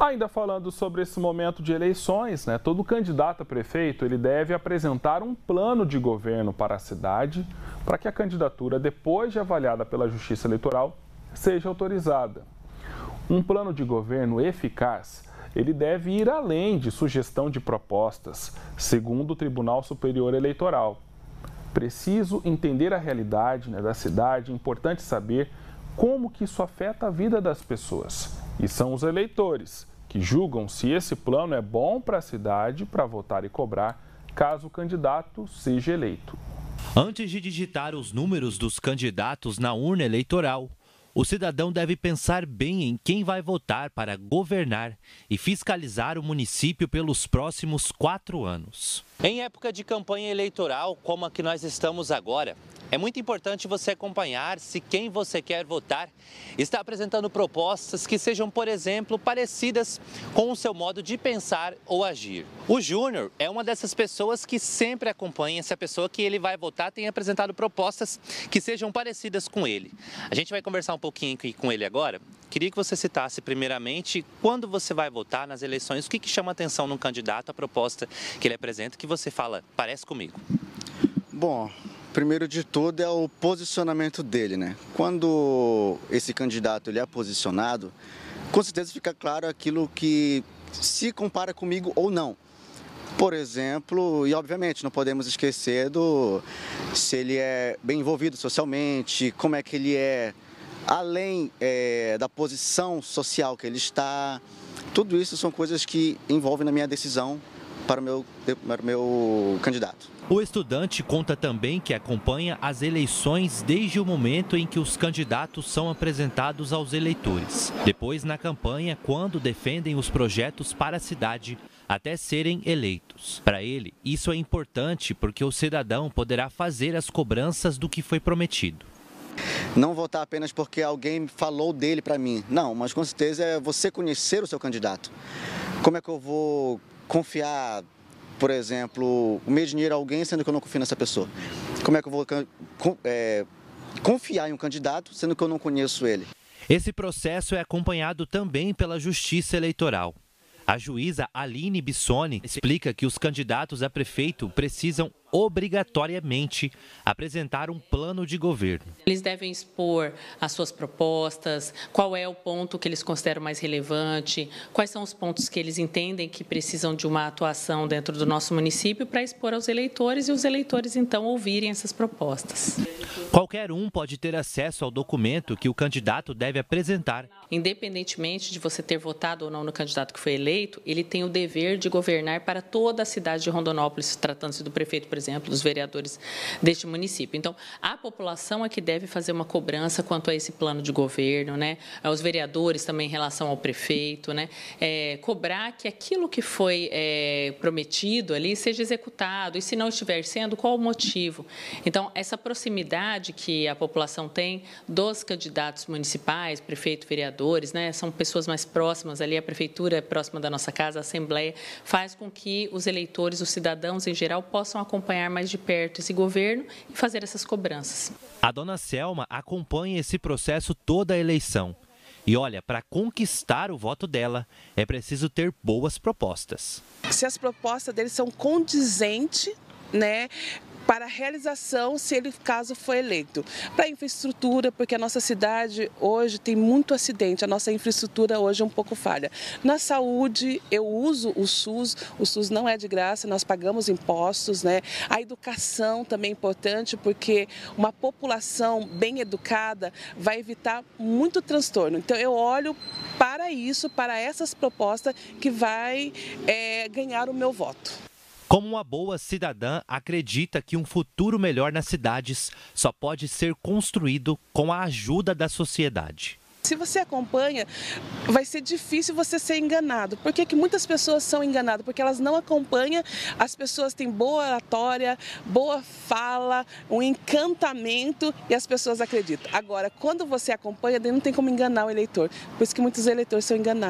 Ainda falando sobre esse momento de eleições, todo candidato a prefeito ele deve apresentar um plano de governo para a cidade para que a candidatura, depois de avaliada pela Justiça Eleitoral, seja autorizada. Um plano de governo eficaz, ele deve ir além de sugestão de propostas, segundo o Tribunal Superior Eleitoral. Preciso entender a realidade da cidade, é importante saber como que isso afeta a vida das pessoas. E são os eleitores que julgam se esse plano é bom para a cidade para votar e cobrar, caso o candidato seja eleito. Antes de digitar os números dos candidatos na urna eleitoral, o cidadão deve pensar bem em quem vai votar para governar e fiscalizar o município pelos próximos 4 anos. Em época de campanha eleitoral, como a que nós estamos agora, é muito importante você acompanhar se quem você quer votar está apresentando propostas que sejam, por exemplo, parecidas com o seu modo de pensar ou agir. O Júnior é uma dessas pessoas que sempre acompanha se a pessoa que ele vai votar tem apresentado propostas que sejam parecidas com ele. A gente vai conversar um pouquinho aqui com ele agora. Queria que você citasse primeiramente quando você vai votar nas eleições, o que chama atenção num candidato, a proposta que ele apresenta, que você fala, parece comigo. Bom, primeiro de tudo é o posicionamento dele, Quando esse candidato ele é posicionado, com certeza fica claro aquilo que se compara comigo ou não. Por exemplo, e obviamente não podemos esquecer se ele é bem envolvido socialmente, como é que ele é, além da posição social que ele está. Tudo isso são coisas que envolvem na minha decisão para o meu candidato. O estudante conta também que acompanha as eleições desde o momento em que os candidatos são apresentados aos eleitores. Depois, na campanha, quando defendem os projetos para a cidade, até serem eleitos. Para ele, isso é importante porque o cidadão poderá fazer as cobranças do que foi prometido. Não votar apenas porque alguém falou dele para mim. Não, mas com certeza é você conhecer o seu candidato. Como é que eu vou confiar, por exemplo, o meu dinheiro a alguém sendo que eu não confio nessa pessoa? Como é que eu vou confiar em um candidato sendo que eu não conheço ele? Esse processo é acompanhado também pela Justiça Eleitoral. A juíza Aline Bissoni explica que os candidatos a prefeito precisam obrigatoriamente apresentar um plano de governo. Eles devem expor as suas propostas, qual é o ponto que eles consideram mais relevante, quais são os pontos que eles entendem que precisam de uma atuação dentro do nosso município para expor aos eleitores e os eleitores, então, ouvirem essas propostas. Qualquer um pode ter acesso ao documento que o candidato deve apresentar. Independentemente de você ter votado ou não no candidato que foi eleito, ele tem o dever de governar para toda a cidade de Rondonópolis, tratando-se do prefeito, por exemplo, dos vereadores deste município. Então, a população é que deve fazer uma cobrança quanto a esse plano de governo, Os vereadores também em relação ao prefeito, Cobrar que aquilo que foi prometido ali seja executado e, se não estiver sendo, qual o motivo? Então, essa proximidade que a população tem dos candidatos municipais, prefeito, vereadores, São pessoas mais próximas ali, a prefeitura é próxima da nossa casa, a Assembleia, faz com que os eleitores, os cidadãos em geral, possam acompanhar mais de perto esse governo e fazer essas cobranças. A dona Selma acompanha esse processo toda a eleição. E olha, para conquistar o voto dela, é preciso ter boas propostas. Se as propostas deles são condizentes, para a realização, se ele caso for eleito. Para a infraestrutura, porque a nossa cidade hoje tem muito acidente, a nossa infraestrutura hoje é um pouco falha. Na saúde, eu uso o SUS não é de graça, nós pagamos impostos, A educação também é importante, porque uma população bem educada vai evitar muito transtorno. Então, eu olho para isso, para essas propostas que vai ganhar o meu voto. Como uma boa cidadã, acredita que um futuro melhor nas cidades só pode ser construído com a ajuda da sociedade. Se você acompanha, vai ser difícil você ser enganado. Por que muitas pessoas são enganadas? Porque elas não acompanham, as pessoas têm boa oratória, boa fala, um encantamento e as pessoas acreditam. Agora, quando você acompanha, não tem como enganar o eleitor. Por isso que muitos eleitores são enganados.